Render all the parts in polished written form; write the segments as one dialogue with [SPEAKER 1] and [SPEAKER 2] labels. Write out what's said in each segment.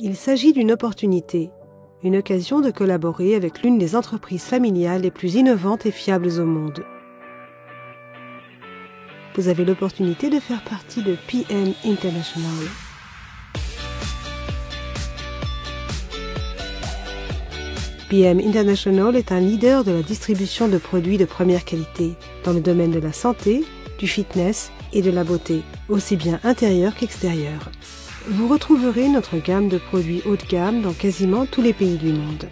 [SPEAKER 1] Il s'agit d'une opportunité, une occasion de collaborer avec l'une des entreprises familiales les plus innovantes et fiables au monde. Vous avez l'opportunité de faire partie de PM International. PM International est un leader de la distribution de produits de première qualité dans le domaine de la santé, du fitness et de la beauté, aussi bien intérieure qu'extérieure. Vous retrouverez notre gamme de produits haut de gamme dans quasiment tous les pays du monde.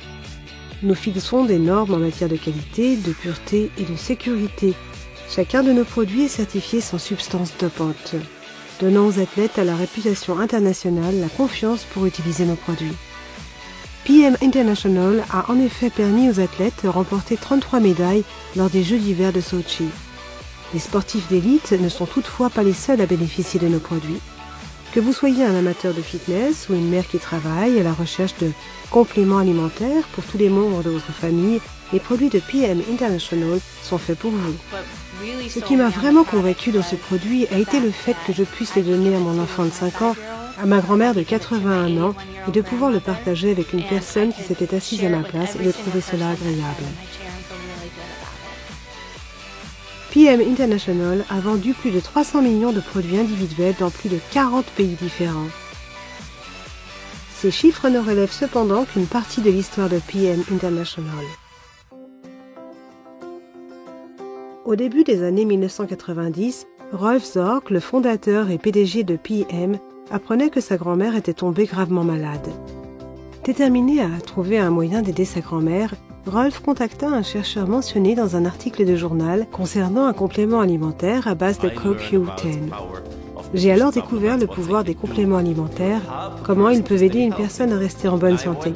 [SPEAKER 1] Nous fixons des normes en matière de qualité, de pureté et de sécurité. Chacun de nos produits est certifié sans substance dopante, donnant aux athlètes à la réputation internationale la confiance pour utiliser nos produits. PM International a en effet permis aux athlètes de remporter 33 médailles lors des Jeux d'hiver de Sochi. Les sportifs d'élite ne sont toutefois pas les seuls à bénéficier de nos produits. Que vous soyez un amateur de fitness ou une mère qui travaille à la recherche de compléments alimentaires pour tous les membres de votre famille, les produits de PM International sont faits pour vous. Ce qui m'a vraiment convaincu dans ce produit a été le fait que je puisse les donner à mon enfant de 5 ans, à ma grand-mère de 81 ans et de pouvoir le partager avec une personne qui s'était assise à ma place et de trouver cela agréable. PM International a vendu plus de 300 millions de produits individuels dans plus de 40 pays différents. Ces chiffres ne relèvent cependant qu'une partie de l'histoire de PM International. Au début des années 1990, Rolf Zorc, le fondateur et PDG de PM, apprenait que sa grand-mère était tombée gravement malade. Déterminé à trouver un moyen d'aider sa grand-mère, Rolf contacta un chercheur mentionné dans un article de journal concernant un complément alimentaire à base de CoQ10. J'ai alors découvert le pouvoir des compléments alimentaires, comment ils peuvent aider une personne à rester en bonne santé.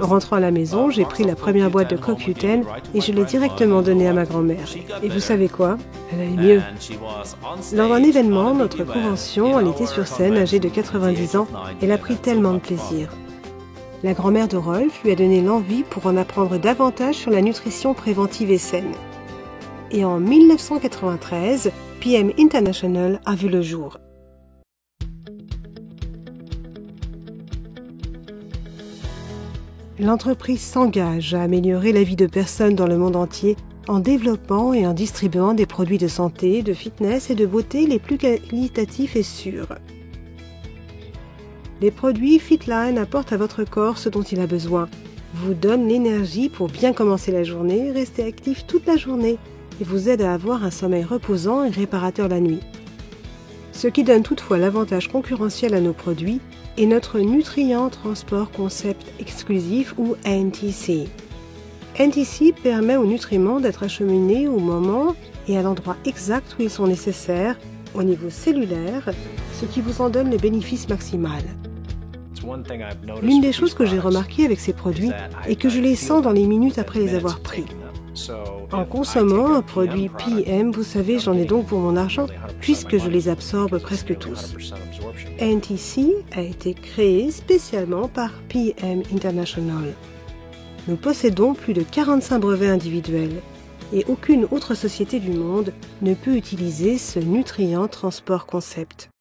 [SPEAKER 1] En rentrant à la maison, j'ai pris la première boîte de CoQ10 et je l'ai directement donnée à ma grand-mère. Et vous savez quoi? Elle allait mieux. Lors d'un événement, notre convention, elle était sur scène, âgée de 90 ans, elle a pris tellement de plaisir. La grand-mère de Rolf lui a donné l'envie pour en apprendre davantage sur la nutrition préventive et saine. Et en 1993, PM International a vu le jour. L'entreprise s'engage à améliorer la vie de personnes dans le monde entier en développant et en distribuant des produits de santé, de fitness et de beauté les plus qualitatifs et sûrs. Les produits Fitline apportent à votre corps ce dont il a besoin, vous donnent l'énergie pour bien commencer la journée, rester actif toute la journée et vous aident à avoir un sommeil reposant et réparateur la nuit. Ce qui donne toutefois l'avantage concurrentiel à nos produits est notre Nutrient Transport Concept exclusif ou NTC. NTC permet aux nutriments d'être acheminés au moment et à l'endroit exact où ils sont nécessaires au niveau cellulaire, ce qui vous en donne le bénéfice maximal. L'une des choses que j'ai remarquées avec ces produits est que je les sens dans les minutes après les avoir pris. En consommant un produit PM, vous savez, j'en ai donc pour mon argent, puisque je les absorbe presque tous. NTC a été créé spécialement par PM International. Nous possédons plus de 45 brevets individuels et aucune autre société du monde ne peut utiliser ce Nutrient Transport Concept.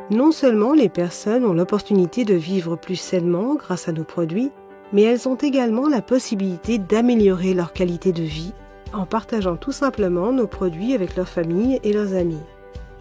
[SPEAKER 1] Non seulement les personnes ont l'opportunité de vivre plus sainement grâce à nos produits, mais elles ont également la possibilité d'améliorer leur qualité de vie en partageant tout simplement nos produits avec leurs familles et leurs amis.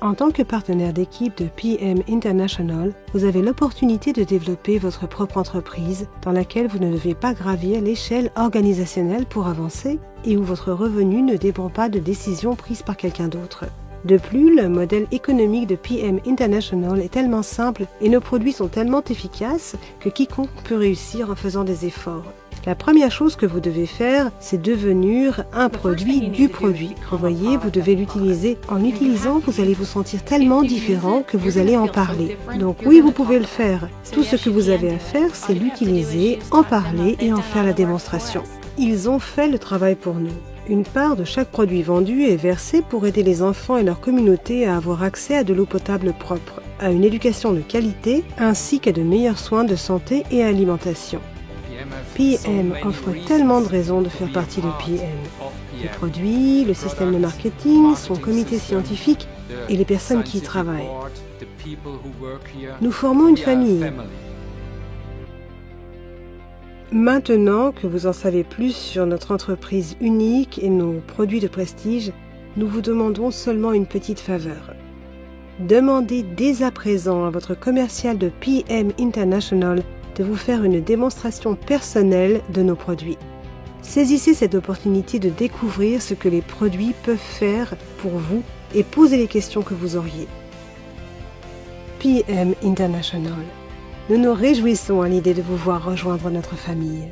[SPEAKER 1] En tant que partenaire d'équipe de PM International, vous avez l'opportunité de développer votre propre entreprise dans laquelle vous ne devez pas gravir l'échelle organisationnelle pour avancer et où votre revenu ne dépend pas de décisions prises par quelqu'un d'autre. De plus, le modèle économique de PM International est tellement simple et nos produits sont tellement efficaces que quiconque peut réussir en faisant des efforts. La première chose que vous devez faire, c'est devenir un produit du produit. Vous voyez, vous devez l'utiliser. En l'utilisant, vous allez vous sentir tellement différent que vous allez en parler. Donc oui, vous pouvez le faire. Tout ce que vous avez à faire, c'est l'utiliser, en parler et en faire la démonstration. Ils ont fait le travail pour nous. Une part de chaque produit vendu est versée pour aider les enfants et leur communauté à avoir accès à de l'eau potable propre, à une éducation de qualité, ainsi qu'à de meilleurs soins de santé et alimentation. PM offre tellement de raisons de faire partie de PM. Les produits, le système de marketing, son comité scientifique, et les personnes qui y travaillent. Nous formons une famille. Maintenant que vous en savez plus sur notre entreprise unique et nos produits de prestige, nous vous demandons seulement une petite faveur. Demandez dès à présent à votre commercial de PM International de vous faire une démonstration personnelle de nos produits. Saisissez cette opportunité de découvrir ce que les produits peuvent faire pour vous et posez les questions que vous auriez. PM International. Nous nous réjouissons à l'idée de vous voir rejoindre notre famille.